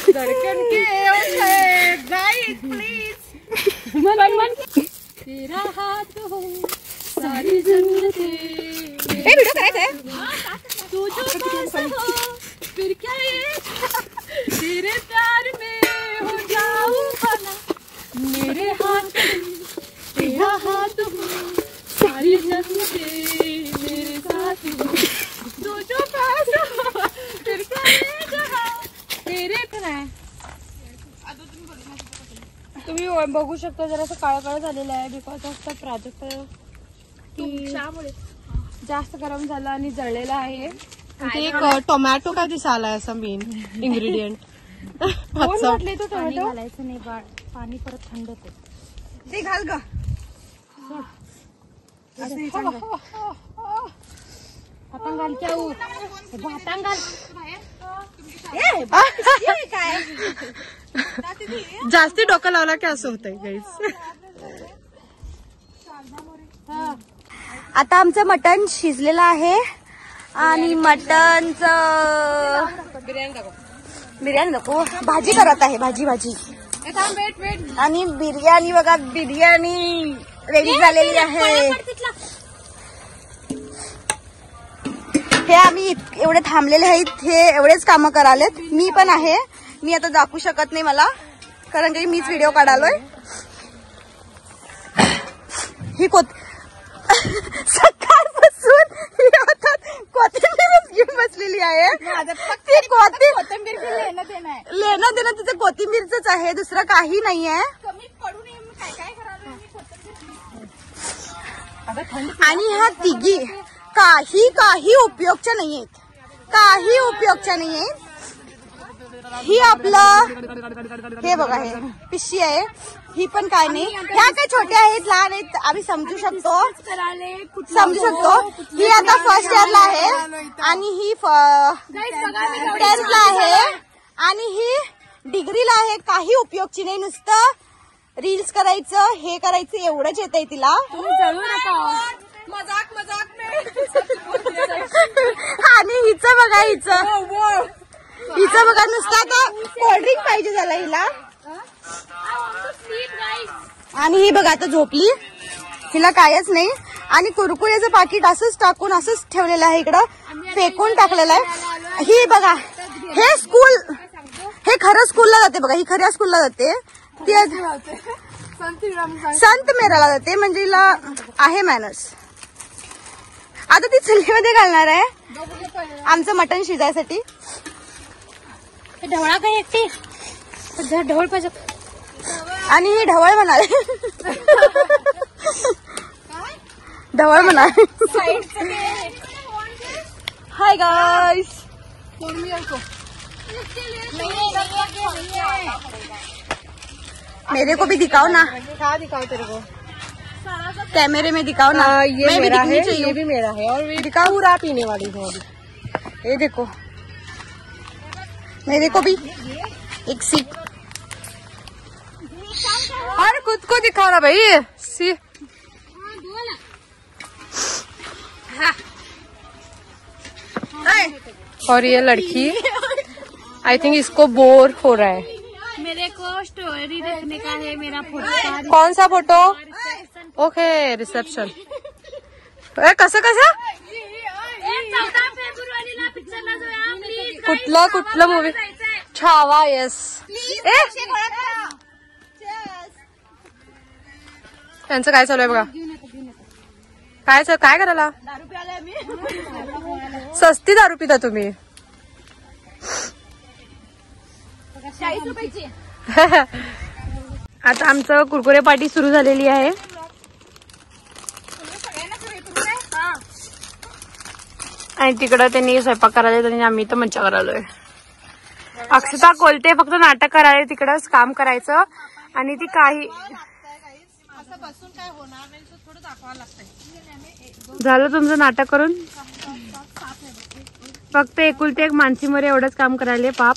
धड़कन के guide please तेरा हाथ हो सारी जन्नतें वीडियो करायचं आहे तू जो पास हो फिर क्या ये तेरे प्यार में हो जाऊं बना मेरे हाथ तेरा हाथ हो सारी जन्नतें मेरे साथ हो तू जो पास हो फिर क्या ये जहां तेरे पण आहे तुम्ही बघू शकता जरा काळं काळं झालेलं आहे बिकॉज ऑफ द प्रोजेक्ट तुमच्यामुळे जास्त गरम झालं आणि जळलेलं आहे एक टोमॅटो काय दिसायला असं मेन इन्ग्रेडियंट म्हटले तो टोमॅटो घालायचं नाही बाळ पाणी परत थंड होते ते घाल ग हातांग घाल क्या हातांग घाल काय जास्ती डोकं लावला की असं होतंय गाईस आता आमचं मटण शिजलेलं आहे आणि मटणचं बिर्याणी नको भाजी करत आहे भाजी आणि बिर्याणी बघा बिर्याणी रेडी झालेली आहे हे आम्ही एवढे थांबलेले आहेत हे एवढेच कामं करालेत मी पण आहे मी आता दाखवू शकत नाही मला कारण की मीच व्हिडिओ काढालोय ही सकाळपासून कोथिंबीरच घेऊन बसलेली आहे कोथिंबीर लेणं देणं तिचं कोथिंबीरच आहे दुसरं काही नाहीये आणि ह्या तिघी काही उपयोगच्या नाहीयेत ही आपलं हे बघा हे पिशवी आहे ही पण काय नाही ह्या काय छोट्या आहेत लहान आहेत आम्ही समजू शकतो ही आता फर्स्ट इयरला आहे आणि ही 10th ला आहे आणि ही डिग्रीला आहे काही उपयोगची नाही नुसतं रील्स करायचं हे करायचं एवढंच येतंय तिला मजाक आणि हिचं बघा हिचं बघा नुसतं आता कोल्ड्रिंक पाहिजे झालं हिला आणि ही बघा आता झोपली हिला कायच नाही आणि कुरकुऱ्याचं पाकिट असंच टाकून असंच ठेवलेलं आहे इकडं फेकून टाकलेलं आहे ही बघा हे खरं स्कूलला जाते बघा ही खऱ्या स्कूलला जाते ती संत मेराला जाते म्हणजे हिला आहे मॅनर्स आता ती चुलीमध्ये घालणार आहे आमचं मटण शिजायसाठी ढवळा काय एकटी ढवळ पाहिजे आणि ही ढवळ म्हणाले हाय गाइस मेरे को भी दिखाओ ना क्या दिखाओ तेरे को कैमरे में दिखाओ ना ये मेरा है ये भी मेरा है और दिखाओ पूरा पीने वाली है ये देखो मेरे को भी एक सिप और खुद को दिखा रहा भाई सी और ये लड़की आई थिंक इसको बोर हो रहा है मेरे को स्टोरी रखने का है मेरा फोटो कौन सा फोटो ओके रिसेप्शन कसं 14 फेब्रुवारीला पिक्चरला जाऊया कुठलं मूवी छावा येस त्यांचं काय चालू आहे बघा काय करायला सस्ती दारू पिता तुम्ही 40 रुपयाची आता आमचं कुरकुरे पार्टी सुरू झालेली आहे आणि तिकडं त्यांनी स्वयंपाक करायला आणि आम्ही तर मज्जा करायलोय अक्षता कोलते फक्त नाटक करायला तिकडंच काम करायचं आणि ती काही झालं तुमचं नाटक करून फक्त एकुलते एक मानसीमध्ये एवढंच काम करायला पाप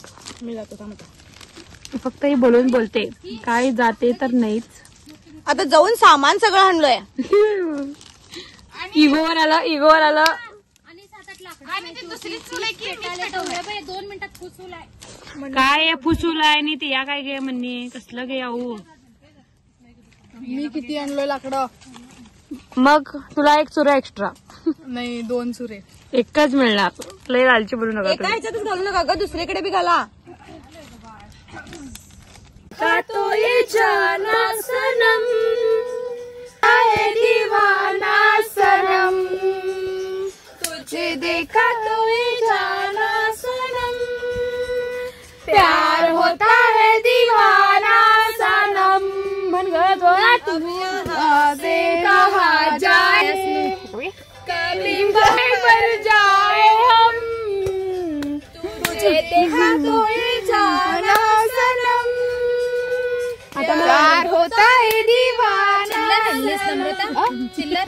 फक्त ही बोलून बोलते काय जाते तर नाहीच आता जाऊन सामान सगळं आणलोय इगोवर आलं आणि 7-8 लाख आणि ती दुसरी चूल आहे की 2 मिनिटात फुसूल आहे. काय फुसूल आहे आणि ते या काय घे म्हणणे कसलं घे आऊ. मी किती आणलोय लाकडं? मग तुला एक चुरा एक्स्ट्रा नाही 2 सुरे. एकच मिळणार. लय लालची बोलू नका एका ह्याच्यातच घालू नका ग, दुसरीकडे बी घाला. तो ये जाना सनम है दीवाना सनम तुझे देखा तो ये जाना सनम प्यार होता है दीवाना सनम मन गया तुम्हें से कहा जाए कभी पर जाए हम तुझे देखा तो ये जाना सनम प्यार होता है दीवाना चिल्लर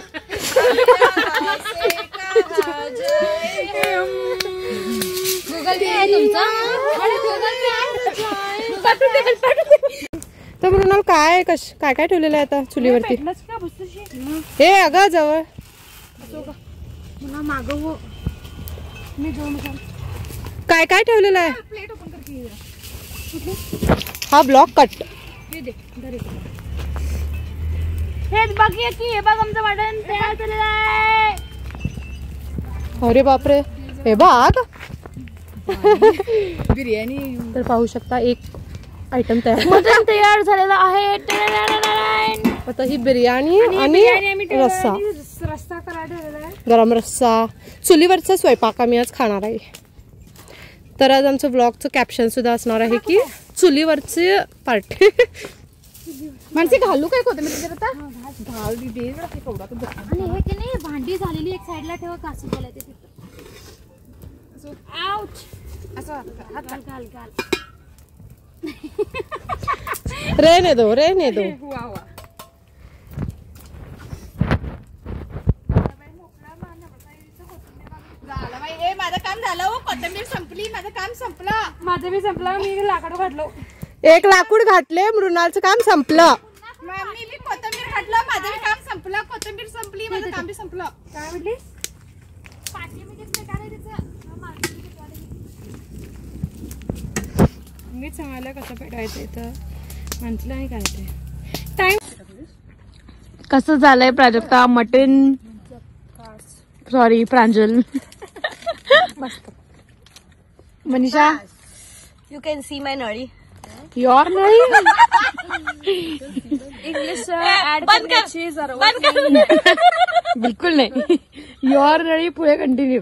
गूगल पे आहे तुमचा? तर म्हणून काय काय काय ठेवलेलं आहे आता चुलीवरती? हे अगं जवळ काय काय ठेवलेलं आहे? हा ब्लॉक कट. हे बाकी आहे की हे बघ आमचं मटण तयार झालेलं आहे. अरे बापरे, हे बघ बिर्याणी. तर पाहू शकता एक आयटम तयार मटण तयार झालेलं आहे. आता ही बिर्याणी आणि रस्सा करायला ठेवलेला आहे. गरम रस्सा. चुलीवरचा स्वयंपाक आम्ही आज खाणार आहे. तर आज आमचं ब्लॉगचं कॅप्शन सुद्धा असणार आहे की चुलीवरचे पार्टी. माणसे घालू काय कोथिंबीर आता? घाल दे. आणि हे की नाही भांडी झालेली एक साईडला ठेवा कासू गेला ते तिथं. घाल रहने दो. माझं काम झालं हो, कोथिंबीर संपली, माझं काम संपलं. माझं बी संपलं. मी लाकडं घातलो. एक लाकूड घातले, मृणालचं काम संपलं. मी बी कोथिंबीर घातलं, माझं बी काम संपलं. कोथिंबीर संपली, माझं काम बी संपलं. काय म्हटलीस? मीच सांगायला कसं पेटायचं इथं म्हटलं नाही काय ते टाइम. कसं झालंय Prajakta mutton? Sorry Pranjal. Manisha you can see my नळी. योर नाही इंग्लिश ऍड करण्याची बिलकुल नाही. योर नळी पुढे कंटिन्यू.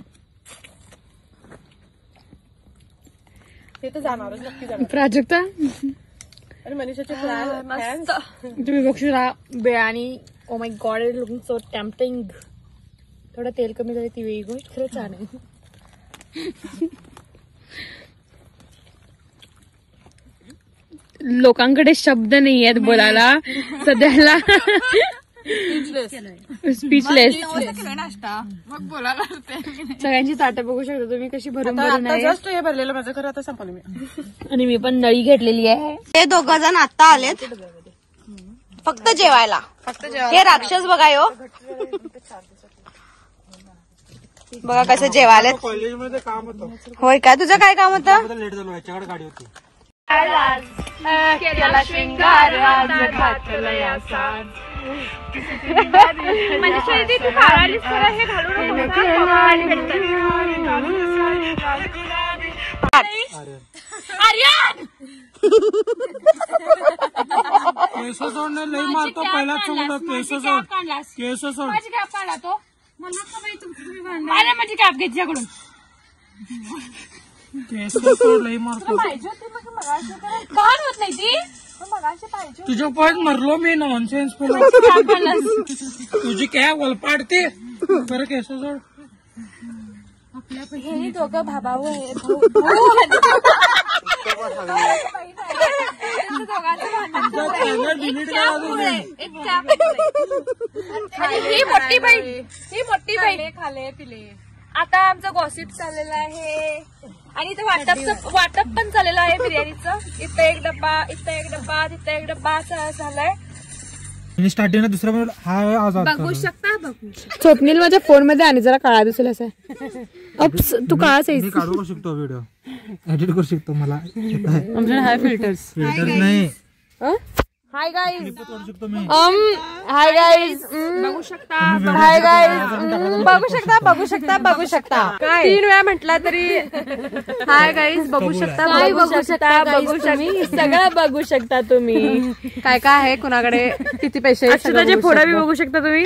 ते तर जाणारच नक्की जाणार. प्राजक्ता आणि मनीषाचे फॅन तुम्ही बघू शकता biryani. Oh my God, it looking so tempting. थोडं तेल कमी झालं ती वेगळी गोष्ट, खरं छान आहे. लोकांकडे शब्द नाही आहेत बोलायला सध्याला. स्पीचलेस. सगळ्यांची ताटं बघू शकता तुम्ही कशी भरून भरून आहे. जस्ट हे भरलेलं माझं खरं आता संपलं मी. आणि मी पण नळी घेतलेली आहे. हे 2 जण आता आलेत फक्त जेवायला. हे राक्षस बघा यो, बघा कसं जेवायला. कॉलेजमध्ये काम होतं. होय का? तुझं काय काम होतं? लेट झालो, याच्याकडे गाडी होती. केला श्रृंगार आज घातलया साज. म्हणजे शैली तू काढालीस तर हे घालू नको. आर्यन केस सोडणे लई मारतो पहिला चुकलं. केस सोड, केस सोड. माझी कॅप काढला तो. मला तुम्ही माझी कॅप घे तिच्याकडून. केस सोड लई मारतो. काढ होत नाही ती. तुझ्या पॉईंट मरलो मी. नॉनसेन्स तुझी काय वलपाडते बरं. केस सोड. हे दोघं भाऊ आहे. ही मोठी बाई खाले पिले. आता आमचं गॉसिप चाललेलं आहे आणि इथे वाटप पण चाललेलं आहे बिर्याणीचं. इथं एक डब्बा, इथं एक डब्बा, तिथं एक डब्बा असं झालंय. स्टार्टिंगला दुसरा हा आवाज बघू शकता स्वप्नील माझ्या फोन मध्ये आणि जरा काळा दिसेल असं अप्स तू काळाच आहेस. मी काढू शकतो व्हिडिओ एडिट करू शकतो मला आमच्याकडे हाय फिल्टर्स नाही हाय गाईज हाय गाईज बघू शकता हाय गाईज बघू शकता 3 वेळा म्हटला तरी हाय गाईज बघू शकता सगळं बघू शकता तुम्ही. काय काय आहे कुणाकडे किती पैसे अक्षताचे फोटो बी बघू शकता तुम्ही.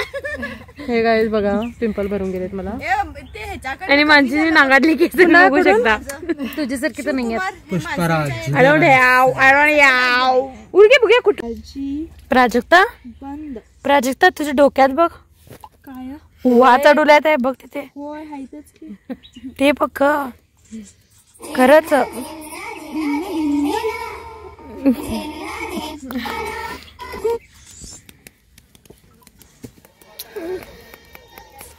हे गाईज बघा पिंपल भरून गेलेत मला आणि माणसाची नांगातली केस बघू शकता. तुझ्यासारखी तर नाही पुष्पराज आय डोंट याव उडके बुगे कुठे प्राजक्ता तुझ्या डोक्यात बघ काय वाचा डोल्यात आहे बघ तिथे ते बघ खरंच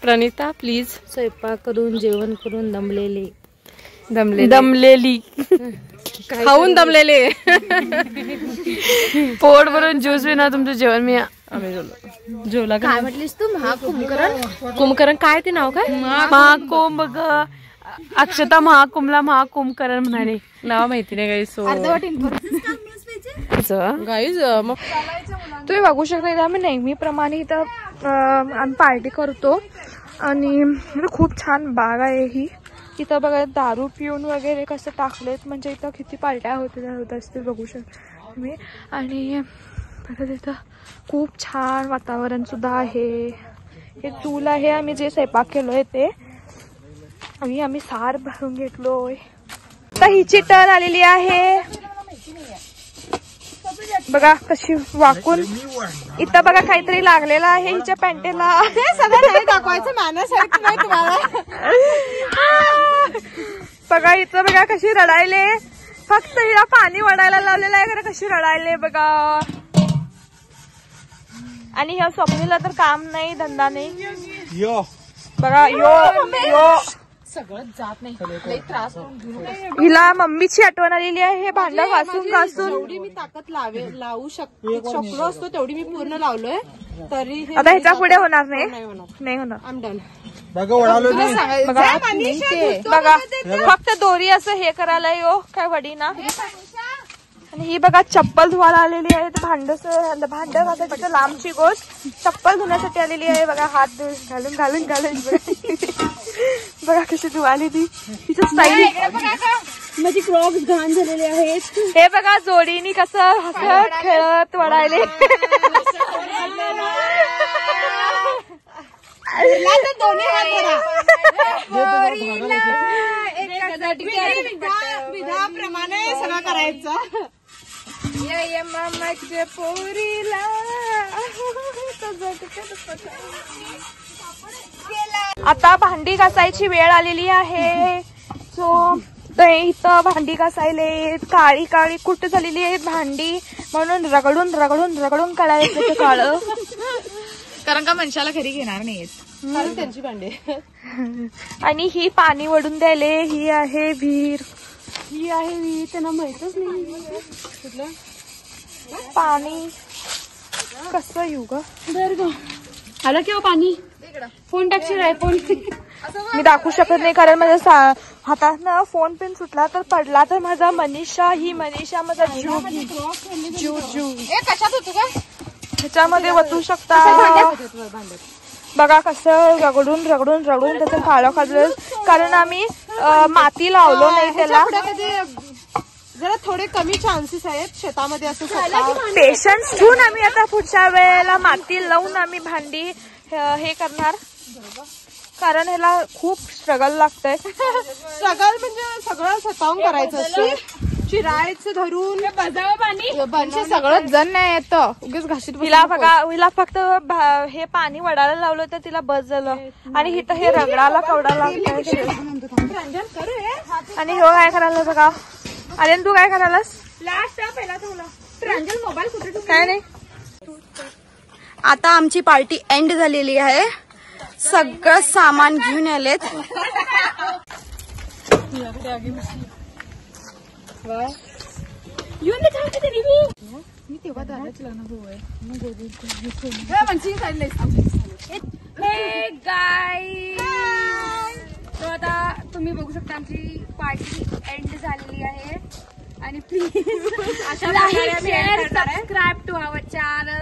प्रणिता प्लीज स्वयंपाक करून जेवण करून दमलेली खाऊन दमलेले पोट भरून ज्यूस विना तुमचं जेवण मी जेवला काय म्हटलीस तू कुंभकरण काय ते नाव काय महाकुंभ ग अक्षता महाकुंभकरण म्हणाले नाव माहिती नाही गाईज. सो गाईज मग तुम्ही बघू शकता इथं आम्ही नेहमीप्रमाणे इथं आम्ही पार्टी करतो आणि खूप छान बाग आहे ही. इथं बघा दारू पिऊन वगैरे कसं टाकलेत म्हणजे इथं किती पार्ट्या होत असतील बघू शकता तुम्ही. आणि परत इथं खूप छान वातावरण सुद्धा आहे. हे चूल आहे आम्ही जे स्वयंपाक केलोय ते आणि आम्ही सार भरून घेतलोय. तर हिची टर्न आलेली आहे बघा कशी वाकून. इथं बघा काहीतरी लागलेलं आहे हिच्या पॅन्टेला. सगळं नाही दाखवायचं मॅनर्स नाही तुम्हाला. बघा इथं बघा कशी रडायले. फक्त हिला पाणी वडायला लावलेलं आहे खरं कशी रडायले बघा. आणि ह्या स्वप्नीला तर काम नाही धंदा नाही बघा यो सगळं जात नाही त्रास हिला मम्मीची आठवण आलेली आहे. हे भांडं घासून जेवढी मी ताकद लावू शकलो असतो तेवढी मी पूर्ण लावलोय तरी आता ह्याच्या पुढे होणार नाही होणार. आम डन. बघा फक्त दोरी असं हे करायला यो काय वडी ना. आणि ही बघा चप्पल धुवायला आलेली आहे. भांड घासायची लांबची गोष्ट चप्पल धुण्यासाठी आलेली आहे. बघा हात घालून बघा कशी धुवाली ती तिचं स्टाईल. माझी क्रॉक्स घाण झालेले आहेत. हे बघा जोडीनी कसं हसत खेळत वडायले. विधाप्रमाणे सगळं करायचं. मामाच्या पोरीला आता भांडी घासायची वेळ आलेली आहे. सो इथं भांडी घासायले काळी काळी कुठे झालेली आहे भांडी म्हणून रगडून काढायचं ते काळं. कारण का मनुष्याला घरी घेणार नाहीत त्यांची भांडे. आणि ही पाणी वडून द्यायले. ही आहे विहीर त्यांना माहितच नाही पाणी कसं येऊ ग. आला किंवा पाणी फोन टाकशील आहे फोन मी दाखवू शकत नाही कारण माझ्या हातातनं फोन पिन सुटला तर पडला तर माझा मनीषा माझा जीव कशात होतो का ह्याच्यामध्ये वतू शकता. बघा कसं रगडून त्याचं काळं काढलं कारण आम्ही माती लावलो नाही त्याला. जरा थोडे कमी चान्सेस आहेत शेतामध्ये असं. पेशन्स ठेवून आम्ही आता पुढच्या वेळेला माती लावून आम्ही भांडी हे करणार कारण ह्याला खूप स्ट्रगल लागतंय. स्ट्रगल म्हणजे सगळं स्वतःहून करायचं असतं. चिरायचं धरून पाणी सगळं जण नाही येतं उगीच घाशीत. हिला फक्त हे पाणी वडायला लावलं तर तिला बस झालं. आणि इथं हे रगडाला कवडाला आणि हो काय करायला बघा. अरे तू काय करायलास मोबाईल कुठे काय नाही. आता आमची पार्टी एंड झालेली आहे. सगळं सामान घेऊन आलेत. मी तेव्हा दादाच लग्न होय हे गाईज, तो आता तुम्ही बघू शकता आमची पार्टी एंड झालेली आहे आणि प्लीज अशा सबस्क्राईब टू आवर चॅनल.